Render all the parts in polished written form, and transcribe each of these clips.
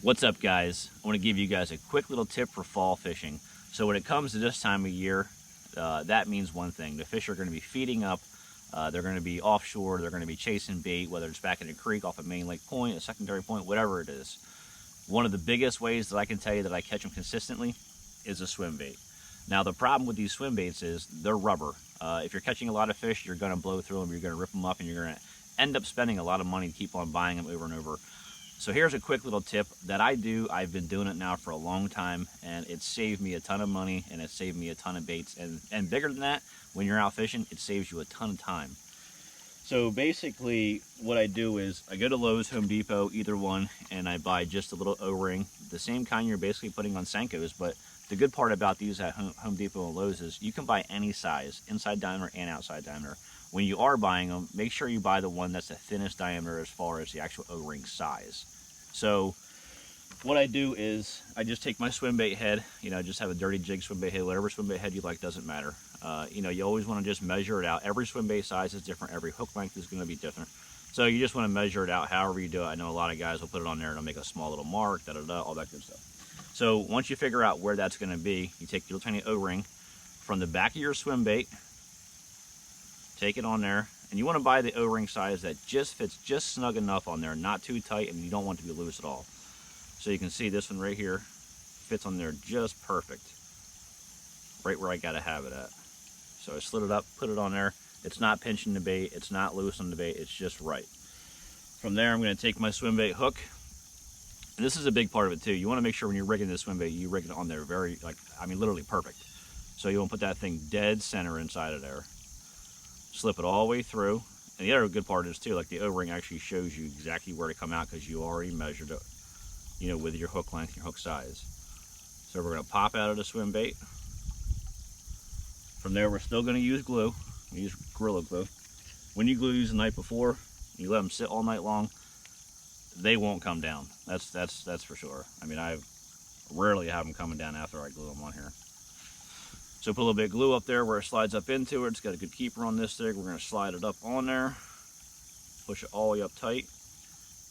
What's up, guys? I want to give you guys a quick little tip for fall fishing. So when it comes to this time of year, that means one thing. The fish are going to be feeding up. They're going to be offshore. They're going to be chasing bait, whether it's back in a creek, off a main lake point, a secondary point, whatever it is. One of the biggest ways that I can tell you that I catch them consistently is a swim bait. Now, the problem with these swim baits is they're rubber. If you're catching a lot of fish, you're going to blow through them, you're going to rip them up, and you're going to end up spending a lot of money to keep on buying them over and over. So here's a quick little tip that I do. I've been doing it now for a long time, and it saved me a ton of money, and it saved me a ton of baits. And bigger than that, when you're out fishing, it saves you a ton of time. So basically what I do is I go to Lowe's, Home Depot, either one, and I buy just a little O-ring, the same kind you're basically putting on Senkos. But the good part about these at Home Depot and Lowe's is you can buy any size, inside diameter and outside diameter. When you are buying them, make sure you buy the one that's the thinnest diameter as far as the actual O-ring size. So what I do is I just take my swim bait head, just have a dirty jig swim bait head, whatever swim bait head you like, doesn't matter. You always want to just measure it out. Every swim bait size is different. Every hook length is going to be different. So you just want to measure it out however you do it. I know a lot of guys will put it on there and they'll make a small little mark, all that good stuff. So once you figure out where that's going to be, you take your little tiny O-ring from the back of your swim bait, take it on there, and you want to buy the O-ring size that just fits just snug enough on there, not too tight, and you don't want it to be loose at all. So you can see this one right here fits on there just perfect, right where I got to have it at. So I slid it up, put it on there. It's not pinching the bait, it's not loose on the bait, it's just right. From there, I'm going to take my swim bait hook, and this is a big part of it too. You want to make sure when you're rigging this swim bait, you rig it on there literally perfect. So you want to put that thing dead center inside of there. Slip it all the way through. And the other good part is too, like the O-ring actually shows you exactly where to come out because you already measured it, with your hook length, your hook size. So we're going to pop out of the swim bait. From there, we're still going to use glue. We use Gorilla Glue. When you glue these the night before, you let them sit all night long, they won't come down. That's for sure. I mean, I rarely have them coming down after I glue them on here. So put a little bit of glue up there where it slides up into it. It's got a good keeper on this thing. We're going to slide it up on there. Push it all the way up tight.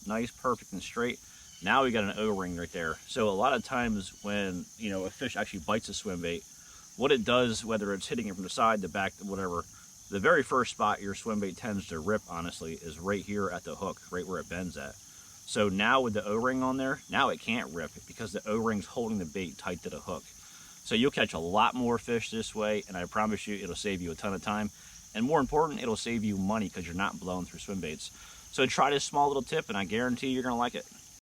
Nice, perfect, and straight. Now we got an O-ring right there. So a lot of times when, a fish actually bites a swim bait, what it does, whether it's hitting it from the side, the back, whatever, the very first spot your swim bait tends to rip, honestly, is right here at the hook, right where it bends at. So now with the O-ring on there, now it can't rip because the O-ring's holding the bait tight to the hook. So you'll catch a lot more fish this way, and I promise you it'll save you a ton of time. And more important, it'll save you money because you're not blowing through swim baits. So try this small little tip, and I guarantee you're going to like it.